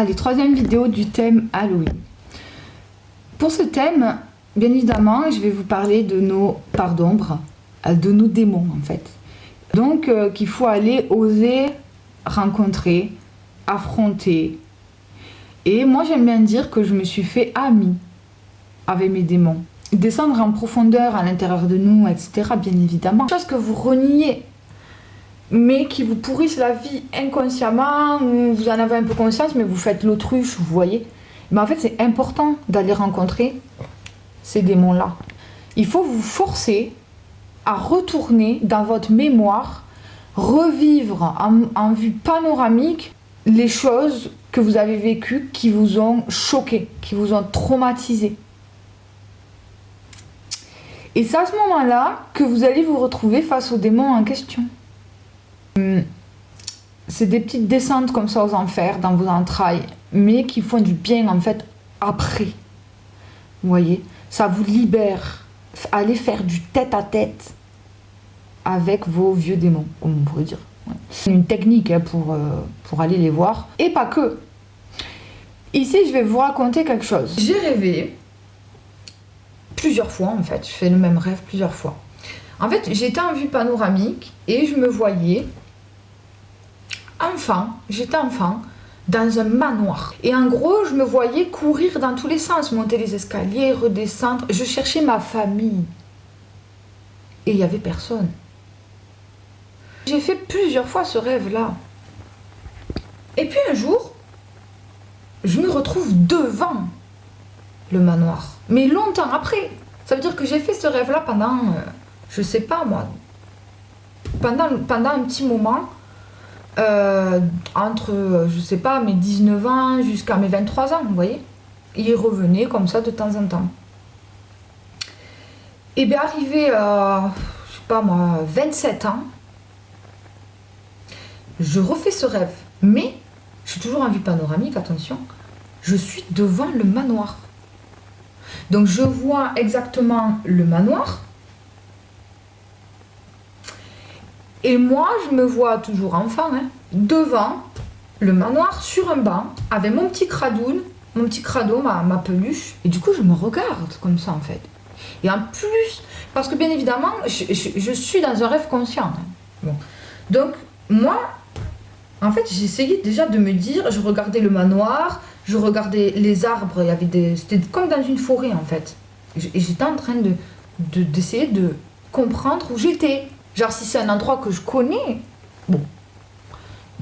Allez, troisième vidéo du thème Halloween. Pour ce thème, bien évidemment, je vais vous parler de nos parts d'ombre, de nos démons en fait. Donc, qu'il faut aller oser rencontrer, affronter. Et moi, j'aime bien dire que je me suis fait amie avec mes démons. Descendre en profondeur à l'intérieur de nous, etc. Bien évidemment. Chose que vous reniez, mais qui vous pourrissent la vie inconsciemment, vous en avez un peu conscience, mais vous faites l'autruche, vous voyez. Mais en fait, c'est important d'aller rencontrer ces démons-là. Il faut vous forcer à retourner dans votre mémoire, revivre en vue panoramique les choses que vous avez vécues, qui vous ont choqué, qui vous ont traumatisé. Et c'est à ce moment-là que vous allez vous retrouver face aux démons en question. C'est des petites descentes comme ça aux enfers, dans vos entrailles, mais qui font du bien en fait après. Vous voyez, ça vous libère. Allez faire du tête-à-tête avec vos vieux démons, comme on pourrait dire. C'est une technique hein, pour aller les voir. Et pas que. Ici, je vais vous raconter quelque chose. J'ai rêvé plusieurs fois en fait. Je fais le même rêve plusieurs fois. En fait, j'étais en vue panoramique et je me voyais j'étais enfant dans un manoir. Et en gros, je me voyais courir dans tous les sens, monter les escaliers, redescendre. Je cherchais ma famille. Et il n'y avait personne. J'ai fait plusieurs fois ce rêve-là. Et puis un jour, je me retrouve devant le manoir. Mais longtemps après. Ça veut dire que j'ai fait ce rêve-là pendant, je sais pas moi, pendant un petit moment. Entre, je sais pas, mes 19 ans jusqu'à mes 23 ans, vous voyez. Il revenait comme ça de temps en temps. Et bien arrivé à, je sais pas moi, 27 ans, je refais ce rêve. Mais, je suis toujours en vue panoramique, attention, je suis devant le manoir. Donc je vois exactement le manoir. Et moi, je me vois toujours enfant, hein, devant le manoir, sur un banc, avec mon petit cradoun, mon petit crado, ma peluche. Et du coup, je me regarde comme ça, en fait. Et en plus, parce que bien évidemment, je suis dans un rêve conscient. Hein. Bon. Donc, moi, en fait, j'essayais déjà de me dire, je regardais le manoir, je regardais les arbres, c'était comme dans une forêt, en fait. Et j'étais en train d'essayer de comprendre où j'étais. Genre si c'est un endroit que je connais. Bon.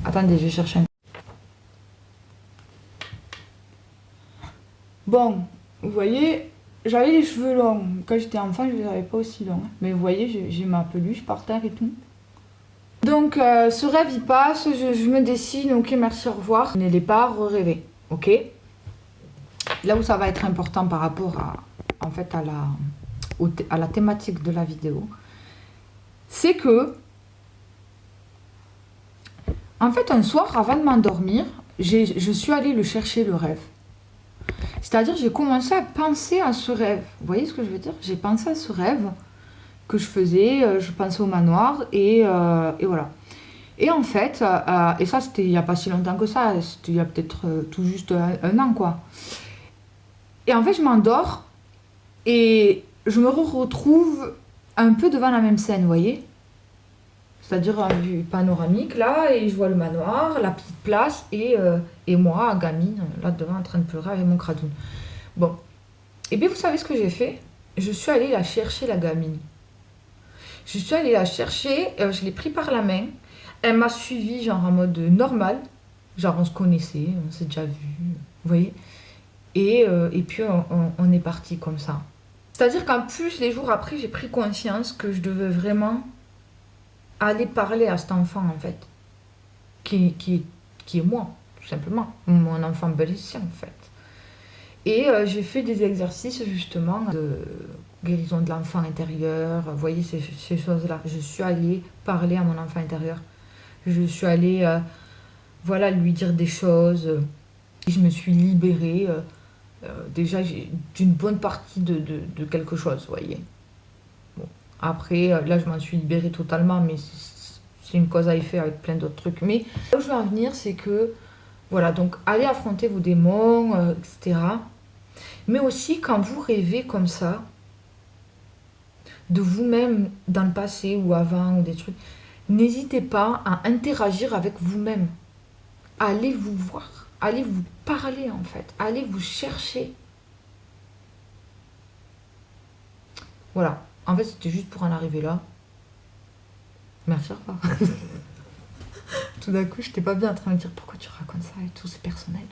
Attendez, je vais chercher un... Bon, vous voyez, j'avais les cheveux longs. Quand j'étais enfant, je les avais pas aussi longs. Mais vous voyez, j'ai ma peluche par terre et tout. Donc, ce rêve, il passe. Je me dessine. Ok, merci, au revoir. N'allez pas rêver. Ok. Là où ça va être important par rapport en fait, à la thématique de la vidéo. C'est que, en fait, un soir, avant de m'endormir, je suis allée le chercher, le rêve. C'est-à-dire, j'ai commencé à penser à ce rêve. Vous voyez ce que je veux dire? J'ai pensé à ce rêve que je faisais, je pensais au manoir, et voilà. Et en fait, et ça, c'était il n'y a pas si longtemps que ça, c'était il y a peut-être tout juste un an, quoi. Et en fait, je m'endors, et je me retrouve un peu devant la même scène, vous voyez? C'est-à-dire en vue panoramique, là, et je vois le manoir, la petite place, et moi, gamine, là devant, en train de pleurer avec mon cradoun. Bon. Et bien, vous savez ce que j'ai fait? Je suis allée la chercher, la gamine. Je suis allée la chercher, je l'ai pris par la main. Elle m'a suivie, genre en mode normal. Genre, on se connaissait, on s'est déjà vu, vous voyez? Et puis, on est parti comme ça. C'est-à-dire qu'en plus, les jours après, j'ai pris conscience que je devais vraiment aller parler à cet enfant, en fait, qui est moi, tout simplement, mon enfant blessé, en fait. Et j'ai fait des exercices, justement, de guérison de l'enfant intérieur, vous voyez, ces choses-là. Je suis allée parler à mon enfant intérieur. Je suis allée, voilà, lui dire des choses. Je me suis libérée, déjà, d'une bonne partie de quelque chose, vous voyez. Bon. Après, là, je m'en suis libérée totalement, mais c'est une cause à effet avec plein d'autres trucs. Mais là où je veux en venir, c'est que Voilà, donc allez affronter vos démons, etc. Mais aussi quand vous rêvez comme ça, de vous-même dans le passé ou avant ou des trucs, n'hésitez pas à interagir avec vous-même. Allez vous voir, allez vous parler en fait, allez vous chercher. Voilà, en fait c'était juste pour en arriver là. Merci, au revoir. Tout d'un coup, je n'étais pas bien en train de me dire pourquoi tu racontes ça et tout, c'est personnel.